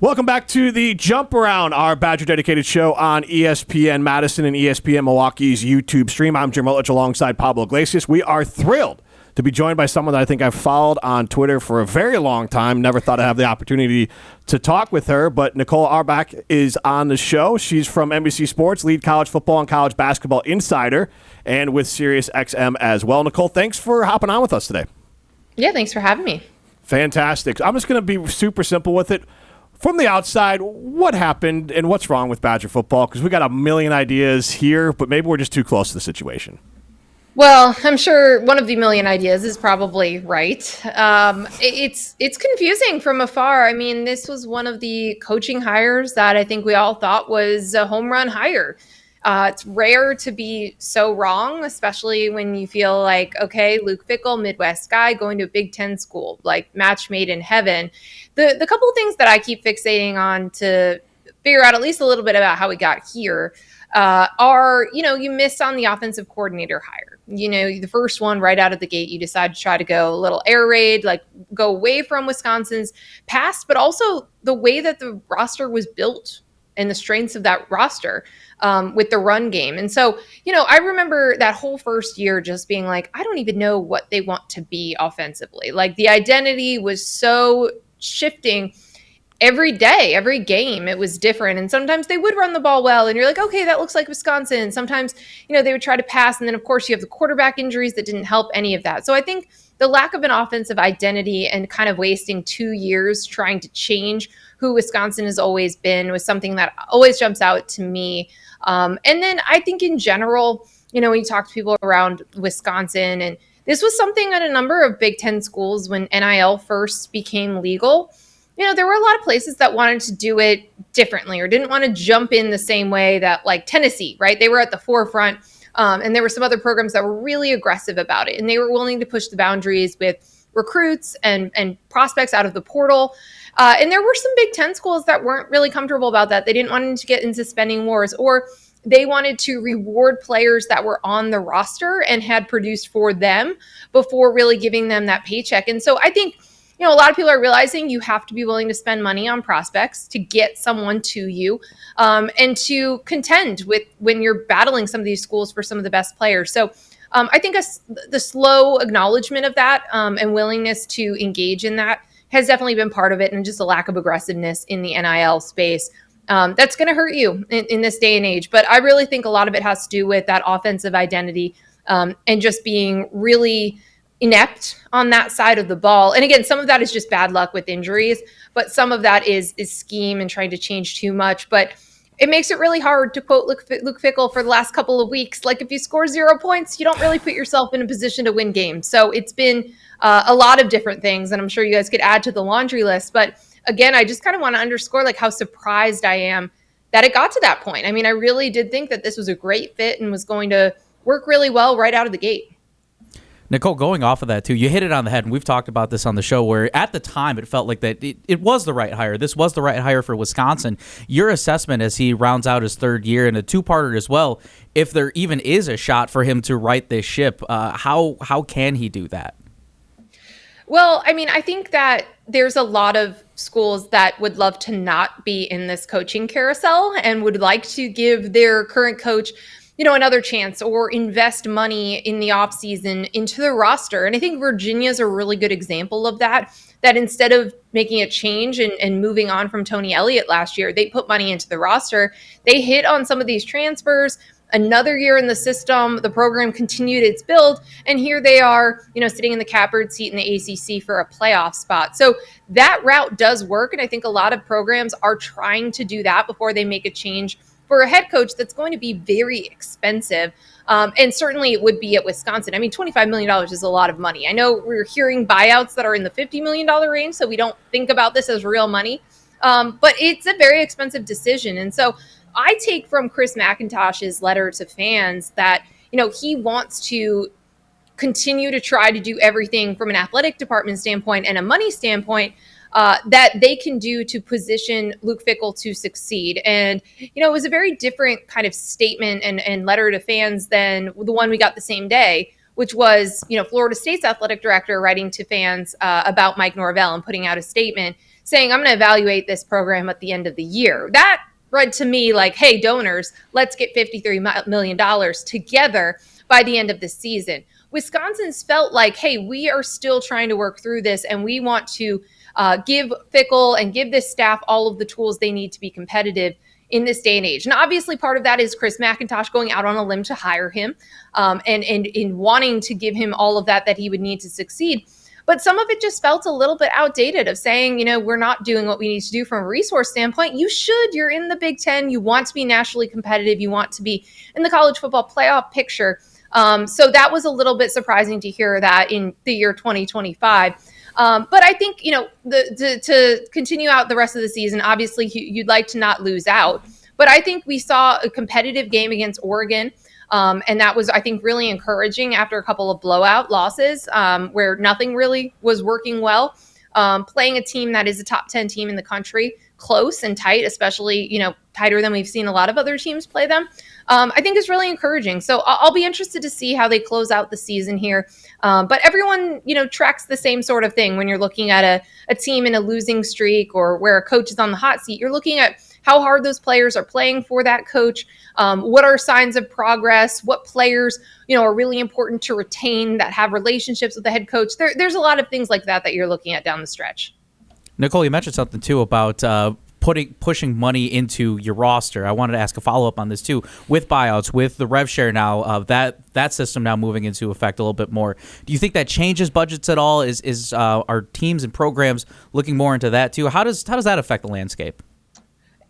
Welcome back to the Jump Around, our Badger-dedicated show on ESPN Madison and ESPN Milwaukee's YouTube stream. I'm Jim Rutledge alongside Pablo Iglesias. We are thrilled to be joined by someone that I think I've followed on Twitter for a very long time. Never thought I'd have the opportunity to talk with her, but Nicole Auerbach is on the show. She's from NBC Sports, lead college football and college basketball insider, and with SiriusXM as well. Nicole, thanks for hopping on with us today. Yeah, thanks for having me. Fantastic. I'm just going to be super simple with it. From the outside, what happened and what's wrong with Badger football? Because we got a million ideas here, but maybe we're just too close to the situation. Well, I'm sure one of the million ideas is probably right. It's confusing from afar. I mean, this was one of the coaching hires that I think we all thought was a home run hire. It's rare to be so wrong, especially when you feel like, okay, Luke Fickell, Midwest guy, going to a Big Ten school, like match made in heaven. The couple of things that I keep fixating on to figure out at least a little bit about how we got here are, you missed on the offensive coordinator hire. The first one right out of the gate, you decide to try to go a little air raid, like go away from Wisconsin's past, but also the way that the roster was built and the strengths of that roster with the run game. And so, I remember that whole first year just being like, I don't even know what they want to be offensively. Like the identity was so shifting every day, every game, it was different. And sometimes they would run the ball well and you're like, okay, that looks like Wisconsin. Sometimes, they would try to pass. And then of course you have the quarterback injuries that didn't help any of that. So I think the lack of an offensive identity and kind of wasting 2 years trying to change who Wisconsin has always been was something that always jumps out to me. And then I think in general, when you talk to people around Wisconsin, and this was something at a number of Big Ten schools when NIL first became legal, there were a lot of places that wanted to do it differently or didn't want to jump in the same way that like Tennessee, right? They were at the forefront. And there were some other programs that were really aggressive about it. And they were willing to push the boundaries with recruits and prospects out of the portal. And there were some Big Ten schools that weren't really comfortable about that. They didn't want to get into spending wars, or they wanted to reward players that were on the roster and had produced for them before really giving them that paycheck. And so I think, a lot of people are realizing you have to be willing to spend money on prospects to get someone to you and to contend with when you're battling some of these schools for some of the best players. So I think the slow acknowledgement of that and willingness to engage in that has definitely been part of it, and just a lack of aggressiveness in the NIL space. That's going to hurt you in this day and age. But I really think a lot of it has to do with that offensive identity and just being really inept on that side of the ball. And again, some of that is just bad luck with injuries, but some of that is scheme and trying to change too much. But it makes it really hard to quote Luke Fickell for the last couple of weeks. Like if you score 0 points, you don't really put yourself in a position to win games. So it's been a lot of different things, and I'm sure you guys could add to the laundry list. But again, I just kind of want to underscore like how surprised I am that it got to that point. I mean, I really did think that this was a great fit and was going to work really well right out of the gate. Nicole, going off of that too, you hit it on the head, and we've talked about this on the show, where at the time it felt like that it was the right hire. This was the right hire for Wisconsin. Your assessment as he rounds out his third year, and a two-parter as well, if there even is a shot for him to right this ship, how can he do that? Well, I mean, I think that there's a lot of schools that would love to not be in this coaching carousel and would like to give their current coach another chance or invest money in the offseason into the roster. And I think Virginia's a really good example of that instead of making a change and moving on from Tony Elliott last year, they put money into the roster. They hit on some of these transfers. Another year in the system, the program continued its build, and here they are, sitting in the catbird seat in the ACC for a playoff spot. So that route does work, and I think a lot of programs are trying to do that before they make a change for a head coach that's going to be very expensive. And certainly it would be at Wisconsin. I mean, $25 million is a lot of money. I know we're hearing buyouts that are in the $50 million range, so we don't think about this as real money. But it's a very expensive decision. And so I take from Chris McIntosh's letter to fans that, he wants to continue to try to do everything from an athletic department standpoint and a money standpoint that they can do to position Luke Fickell to succeed. And, it was a very different kind of statement and letter to fans than the one we got the same day, which was, Florida State's athletic director writing to fans about Mike Norvell and putting out a statement saying, I'm going to evaluate this program at the end of the year. That read to me like, hey, donors, let's get $53 million together by the end of the season. Wisconsin's felt like, hey, we are still trying to work through this, and we want to give Fickell and give this staff all of the tools they need to be competitive in this day and age. And obviously part of that is Chris McIntosh going out on a limb to hire him and in wanting to give him all of that he would need to succeed. But some of it just felt a little bit outdated of saying, we're not doing what we need to do from a resource standpoint. You're in the Big Ten. You want to be nationally competitive. You want to be in the college football playoff picture. So that was a little bit surprising to hear that in the year 2025. But I think, to continue out the rest of the season, obviously you'd like to not lose out. But I think we saw a competitive game against Oregon. And that was, I think, really encouraging after a couple of blowout losses where nothing really was working well. Playing a team that is a top 10 team in the country, close and tight, especially, tighter than we've seen a lot of other teams play them, I think is really encouraging. So I'll be interested to see how they close out the season here. But everyone, tracks the same sort of thing when you're looking at a team in a losing streak or where a coach is on the hot seat. You're looking at how hard those players are playing for that coach. What are signs of progress? What players, are really important to retain that have relationships with the head coach? There's a lot of things like that you're looking at down the stretch. Nicole, you mentioned something too about pushing money into your roster. I wanted to ask a follow-up on this too. With buyouts, with the rev share now, that system now moving into effect a little bit more. Do you think that changes budgets at all? Is our teams and programs looking more into that too? How does that affect the landscape?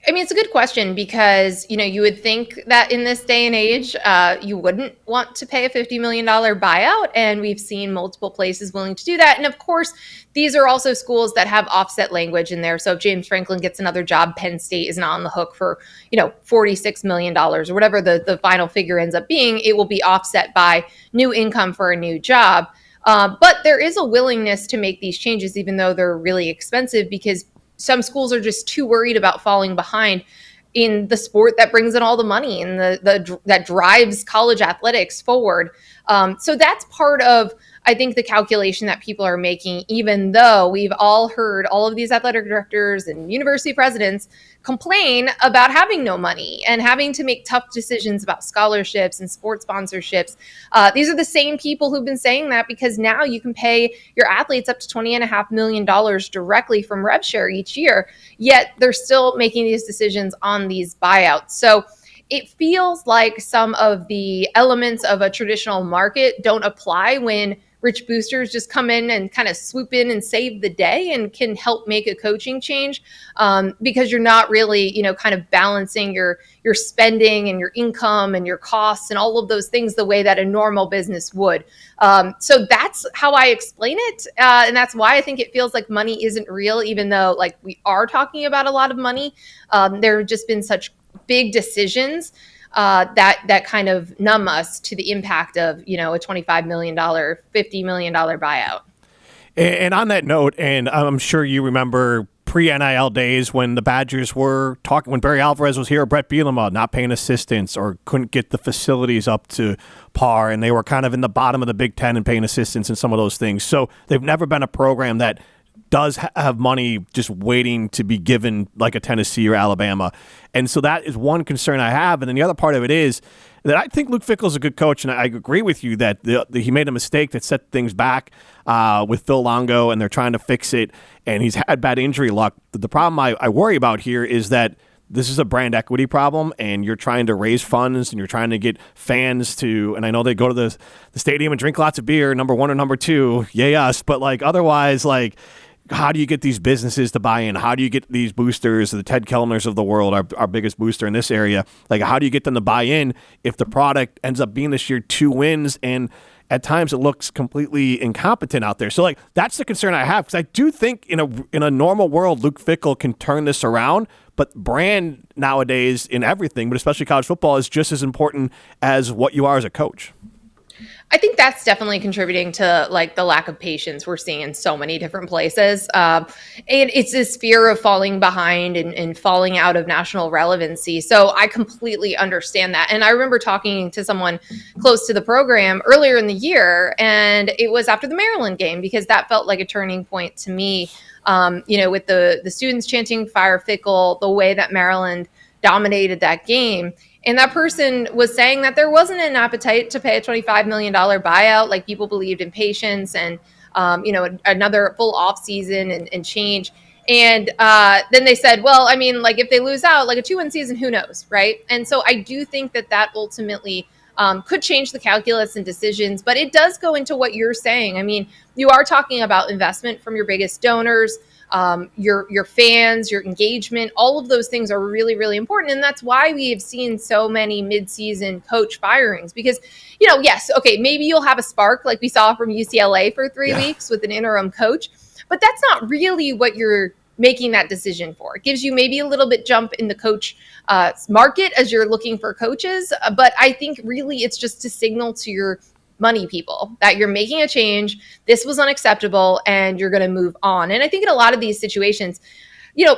I mean, it's a good question because, you would think that in this day and age, you wouldn't want to pay a $50 million buyout. And we've seen multiple places willing to do that. And of course, these are also schools that have offset language in there. So if James Franklin gets another job, Penn State is not on the hook for, $46 million or whatever the final figure ends up being. It will be offset by new income for a new job. But there is a willingness to make these changes, even though they're really expensive, because some schools are just too worried about falling behind in the sport that brings in all the money and that drives college athletics forward. So that's part of, I think, the calculation that people are making, even though we've all heard all of these athletic directors and university presidents complain about having no money and having to make tough decisions about scholarships and sports sponsorships. These are the same people who've been saying that because now you can pay your athletes up to $20.5 million directly from rev share each year, yet they're still making these decisions on these buyouts. So it feels like some of the elements of a traditional market don't apply when rich boosters just come in and kind of swoop in and save the day and can help make a coaching change because you're not really, kind of balancing your spending and your income and your costs and all of those things the way that a normal business would. So that's how I explain it. And that's why I think it feels like money isn't real, even though we are talking about a lot of money. There have just been such big decisions that kind of numb us to the impact of, a $25 million, $50 million buyout. And on that note, and I'm sure you remember pre-NIL days when the Badgers were talking, when Barry Alvarez was here, Brett Bielema not paying assistants or couldn't get the facilities up to par, and they were kind of in the bottom of the Big Ten and paying assistants and some of those things. So they've never been a program that does have money just waiting to be given like a Tennessee or Alabama. And so that is one concern I have. And then the other part of it is that I think Luke Fickell is a good coach, and I agree with you that he made a mistake that set things back with Phil Longo, and they're trying to fix it, and he's had bad injury luck. The problem I worry about here is that this is a brand equity problem, and you're trying to raise funds, and you're trying to get fans to, and I know they go to the stadium and drink lots of beer, number one or number two, yay us, but otherwise, how do you get these businesses to buy in? How do you get these boosters, the Ted Kellners of the world, our biggest booster in this area? How do you get them to buy in if the product ends up being this year 2 wins and at times it looks completely incompetent out there? So that's the concern I have, because I do think in a normal world, Luke Fickell can turn this around, but brand nowadays in everything, but especially college football, is just as important as what you are as a coach. I think that's definitely contributing to like the lack of patience we're seeing in so many different places. And it's this fear of falling behind and falling out of national relevancy. So I completely understand that. And I remember talking to someone close to the program earlier in the year, and it was after the Maryland game, because that felt like a turning point to me. With the students chanting "Fire Fickell," the way that Maryland dominated that game. And that person was saying that there wasn't an appetite to pay a $25 million buyout. Like, people believed in patience and, another full off season and change. And then they said, well, I mean, like, if they lose out, like a 2-win season, who knows, right? And so I do think that ultimately could change the calculus and decisions. But it does go into what you're saying. I mean, you are talking about investment from your biggest donors. Your fans, your engagement, all of those things are really, really important. And that's why we have seen so many midseason coach firings, because, yes, okay, maybe you'll have a spark like we saw from UCLA for 3 weeks with an interim coach, but that's not really what you're making that decision for. It gives you maybe a little bit jump in the coach market as you're looking for coaches. But I think really it's just to signal to your money people that you're making a change. This was unacceptable and you're going to move on. And I think in a lot of these situations,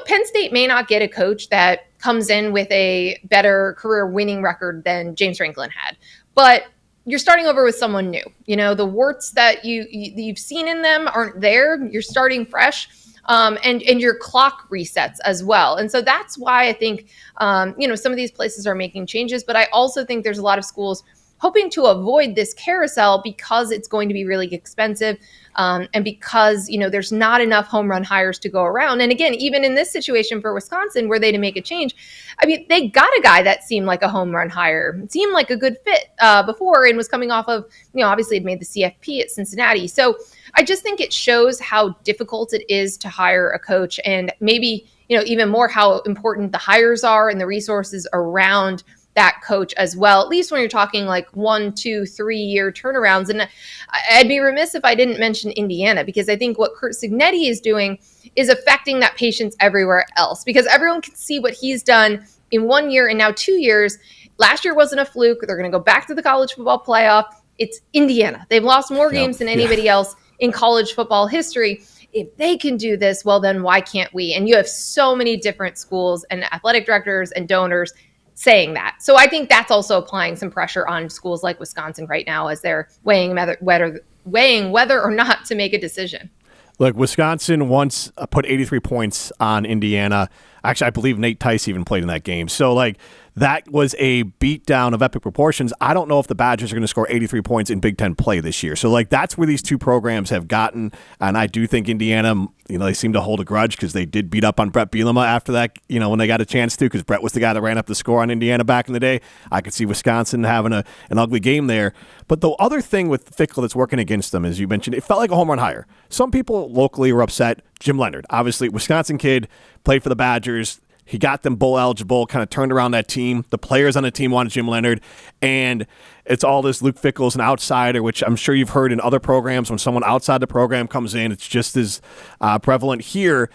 Penn State may not get a coach that comes in with a better career winning record than James Franklin had, but you're starting over with someone new. The warts that you've seen in them aren't there. You're starting fresh. And your clock resets as well. And so that's why I think, some of these places are making changes, but I also think there's a lot of schools hoping to avoid this carousel because it's going to be really expensive, and because there's not enough home run hires to go around. And again, even in this situation for Wisconsin, were they to make a change, I mean, they got a guy that seemed like a home run hire, seemed like a good fit before, and was coming off of obviously had made the CFP at Cincinnati. So I just think it shows how difficult it is to hire a coach, and maybe even more how important the hires are and the resources around that coach as well, at least when you're talking like 1, 2, 3 year turnarounds. And I'd be remiss if I didn't mention Indiana, because I think what Curt Cignetti is doing is affecting that patience everywhere else, because everyone can see what he's done in 1 year and now 2 years. Last year wasn't a fluke. They're going to go back to the college football playoff. It's Indiana. They've lost more games than anybody else in college football history. If they can do this, well, then why can't we? And you have so many different schools and athletic directors and donors saying that. So I think that's also applying some pressure on schools like Wisconsin right now as they're weighing whether or not to make a decision. Look, Wisconsin once put 83 points on Indiana. Actually, I believe Nate Tice even played in that game. So, that was a beatdown of epic proportions. I don't know if the Badgers are going to score 83 points in Big Ten play this year. So, that's where these two programs have gotten. And I do think Indiana, they seem to hold a grudge because they did beat up on Brett Bielema after that, when they got a chance to, because Brett was the guy that ran up the score on Indiana back in the day. I could see Wisconsin having an ugly game there. But the other thing with Fickell that's working against them, as you mentioned, it felt like a home run hire. Some people locally were upset. Jim Leonhard, obviously, Wisconsin kid, played for the Badgers. He got them bowl eligible, kind of turned around that team. The players on the team wanted Jim Leonhard. And it's all this Luke Fickell's an outsider, which I'm sure you've heard in other programs. When someone outside the program comes in, it's just as prevalent here.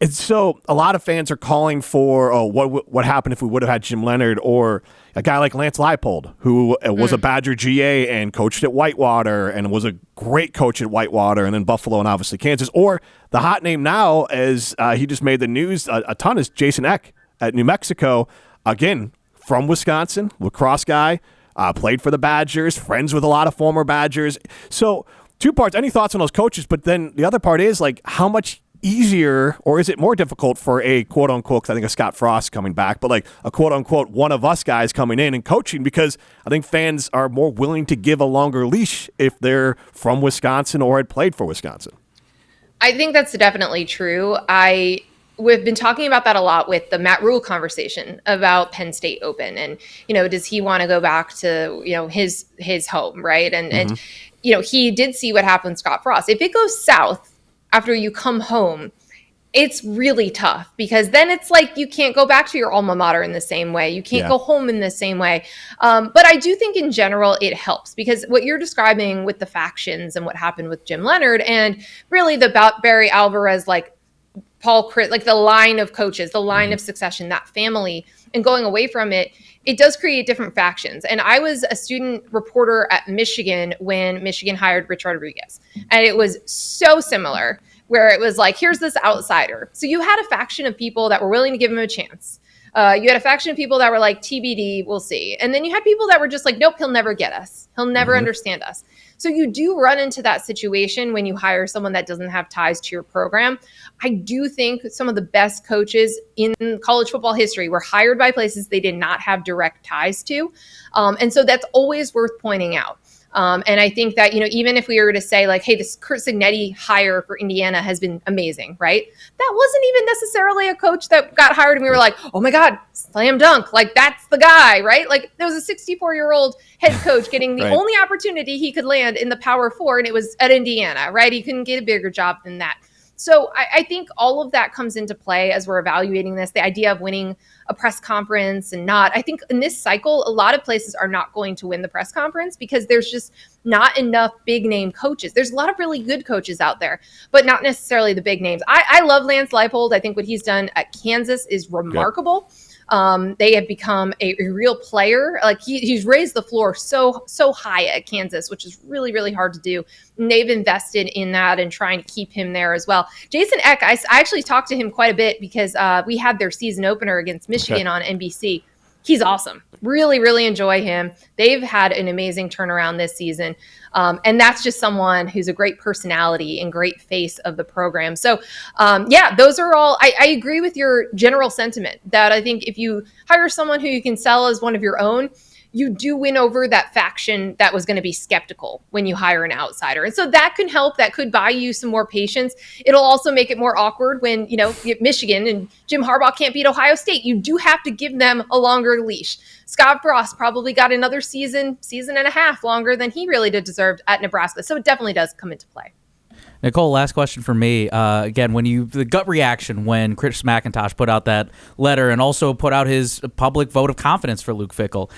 And so a lot of fans are calling for, what happened if we would have had Jim Leonhard, or a guy like Lance Leipold, who was a Badger GA and coached at Whitewater and was a great coach at Whitewater, and then Buffalo and obviously Kansas. Or the hot name now, as he just made the news a ton, is Jason Eck at New Mexico. Again, from Wisconsin, lacrosse guy, played for the Badgers, friends with a lot of former Badgers. So two parts. Any thoughts on those coaches? But then the other part is, how much easier, or is it more difficult for a quote-unquote, because I think of Scott Frost coming back, but a quote-unquote one of us guys coming in and coaching, because I think fans are more willing to give a longer leash if they're from Wisconsin or had played for Wisconsin. I think that's definitely true. We've been talking about that a lot with the Matt Rule conversation about Penn State Open, and does he want to go back to his home, right? And he did see what happened with Scott Frost. If it goes south after you come home, it's really tough, because then it's like you can't go back to your alma mater in the same way. You can't go home in the same way. But I do think in general it helps, because what you're describing with the factions and what happened with Jim Leonhard, and really the Barry Alvarez Paul Chris, like the line of coaches, the line of succession, that family, and going away from it, it does create different factions. And I was a student reporter at Michigan when Michigan hired Rich Rodriguez. And it was so similar, where it was like, here's this outsider. So you had a faction of people that were willing to give him a chance. You had a faction of people that were like, TBD, we'll see. And then you had people that were just like, nope, he'll never get us. He'll never understand us. So you do run into that situation when you hire someone that doesn't have ties to your program. I do think some of the best coaches in college football history were hired by places they did not have direct ties to. And so that's always worth pointing out. And I think that, even if we were to say like, hey, this Curt Cignetti hire for Indiana has been amazing, right? That wasn't even necessarily a coach that got hired and we were like, oh my God, slam dunk. Like that's the guy, right? Like there was a 64-year-old head coach getting the only opportunity he could land in the Power Four, and it was at Indiana, right? He couldn't get a bigger job than that. So I think all of that comes into play as we're evaluating this, the idea of winning a press conference and not. I think in this cycle, a lot of places are not going to win the press conference because there's just not enough big name coaches. There's a lot of really good coaches out there, but not necessarily the big names. I love Lance Leipold. I think what he's done at Kansas is remarkable. Yep. They have become a real player. Like he's raised the floor so high at Kansas, which is really, really hard to do. And they've invested in that and trying to keep him there as well. Jason Eck, I actually talked to him quite a bit because we had their season opener against Michigan on NBC. He's awesome. Really, really enjoy him. They've had an amazing turnaround this season. And that's just someone who's a great personality and great face of the program. So, those are all, I agree with your general sentiment that I think if you hire someone who you can sell as one of your own, you do win over that faction that was going to be skeptical when you hire an outsider. And so that can help. That could buy you some more patience. It'll also make it more awkward when, Michigan and Jim Harbaugh can't beat Ohio State. You do have to give them a longer leash. Scott Frost probably got another season and a half longer than he really did deserve at Nebraska. So it definitely does come into play. Nicole, last question for me. Again, the gut reaction when Chris McIntosh put out that letter and also put out his public vote of confidence for Luke Fickell,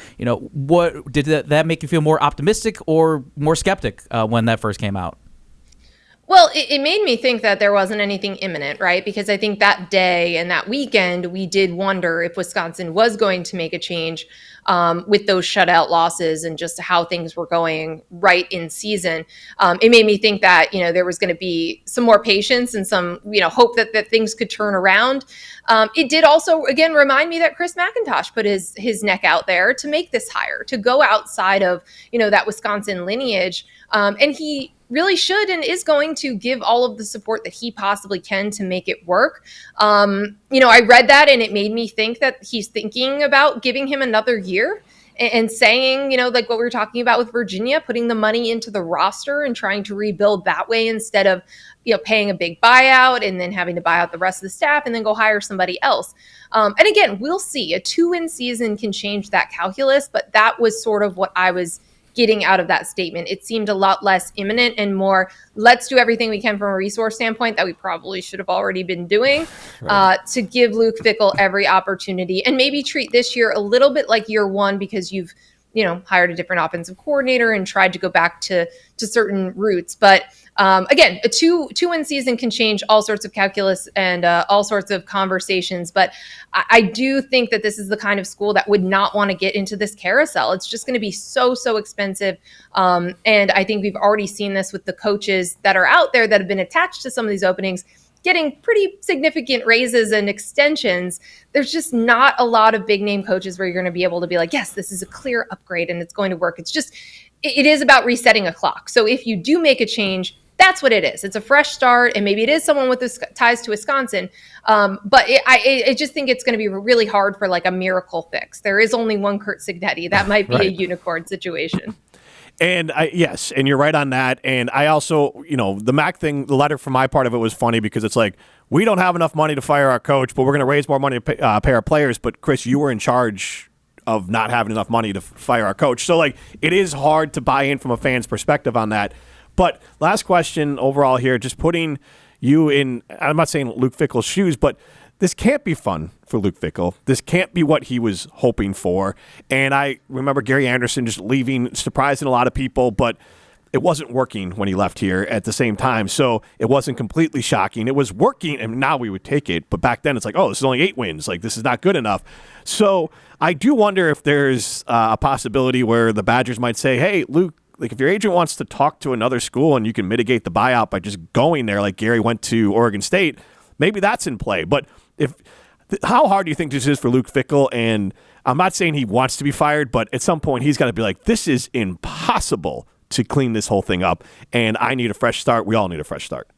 what did that make you feel more optimistic or more skeptic when that first came out? Well, it made me think that there wasn't anything imminent, right? Because I think that day and that weekend, we did wonder if Wisconsin was going to make a change with those shutout losses and just how things were going right in season. It made me think that, there was going to be some more patience and some, hope that things could turn around. It did also, again, remind me that Chris McIntosh put his neck out there to make this hire, to go outside of, that Wisconsin lineage. And he really should and is going to give all of the support that he possibly can to make it work. I read that and it made me think that he's thinking about giving him another year and saying, like what we were talking about with Virginia, putting the money into the roster and trying to rebuild that way instead of, paying a big buyout and then having to buy out the rest of the staff and then go hire somebody else. And again, we'll see. A 2-win season can change that calculus, but that was sort of what I was getting out of that statement. It seemed a lot less imminent and more, let's do everything we can from a resource standpoint that we probably should have already been doing to give Luke Fickell every opportunity and maybe treat this year a little bit like year one because you've, hired a different offensive coordinator and tried to go back to certain roots. But again, a two-win season can change all sorts of calculus and all sorts of conversations. But I do think that this is the kind of school that would not want to get into this carousel. It's just going to be so expensive. And I think we've already seen this with the coaches that are out there that have been attached to some of these openings, getting pretty significant raises and extensions. There's just not a lot of big name coaches where you're going to be able to be like, yes, this is a clear upgrade and it's going to work. It is about resetting a clock. So if you do make a change, that's what it is. It's a fresh start, and maybe it is someone with ties to Wisconsin. But I just think it's going to be really hard for like a miracle fix. There is only one Curt Cignetti. That might be a unicorn situation. And yes, and you're right on that. And I also, the Mac thing, the letter from my part of it was funny because it's like, we don't have enough money to fire our coach, but we're going to raise more money to pay our players. But Chris, you were in charge of not having enough money to fire our coach. So like, it is hard to buy in from a fan's perspective on that. But last question overall here, just putting you in, I'm not saying Luke Fickell's shoes, but this can't be fun for Luke Fickell. This can't be what he was hoping for. And I remember Gary Anderson just leaving, surprising a lot of people. But it wasn't working when he left here at the same time. So it wasn't completely shocking. It was working, and now we would take it. But back then it's like, oh, this is only 8 wins. Like, this is not good enough. So I do wonder if there's a possibility where the Badgers might say, hey, Luke, like if your agent wants to talk to another school and you can mitigate the buyout by just going there like Gary went to Oregon State, maybe that's in play. But how hard do you think this is for Luke Fickell? And I'm not saying he wants to be fired, but at some point he's got to be like, this is impossible to clean this whole thing up, and I need a fresh start. We all need a fresh start.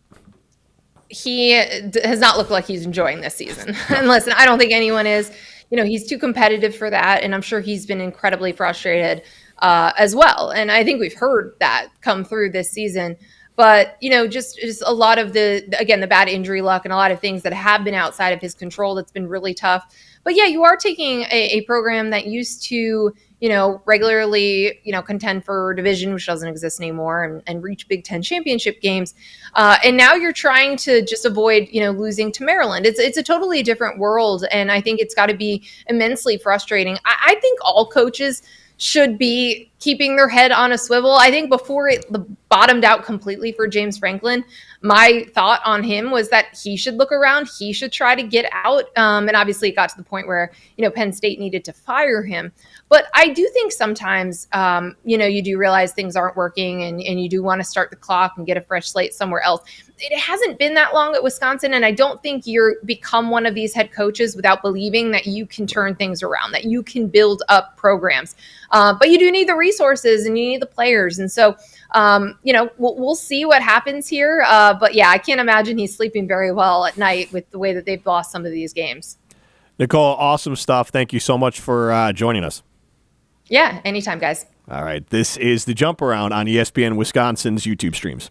He has not looked like he's enjoying this season. And listen, I don't think anyone is. He's too competitive for that, and I'm sure he's been incredibly frustrated as well. And I think we've heard that come through this season. But, just a lot of the bad injury luck and a lot of things that have been outside of his control that's been really tough. But yeah, you are taking a program that used to, regularly, contend for division, which doesn't exist anymore, and reach Big Ten championship games. And now you're trying to just avoid, losing to Maryland. It's a totally different world. And I think it's got to be immensely frustrating. I think all coaches should be keeping their head on a swivel. I think before it bottomed out completely for James Franklin, my thought on him was that he should look around, he should try to get out. And obviously it got to the point where, Penn State needed to fire him. But I do think sometimes, you do realize things aren't working and you do want to start the clock and get a fresh slate somewhere else. It hasn't been that long at Wisconsin, and I don't think you're become one of these head coaches without believing that you can turn things around, that you can build up programs. But you do need the resources and you need the players. And so, we'll see what happens here. But yeah, I can't imagine he's sleeping very well at night with the way that they've lost some of these games. Nicole, awesome stuff. Thank you so much for joining us. Yeah, anytime, guys. All right. This is the Jump Around on ESPN Wisconsin's YouTube streams.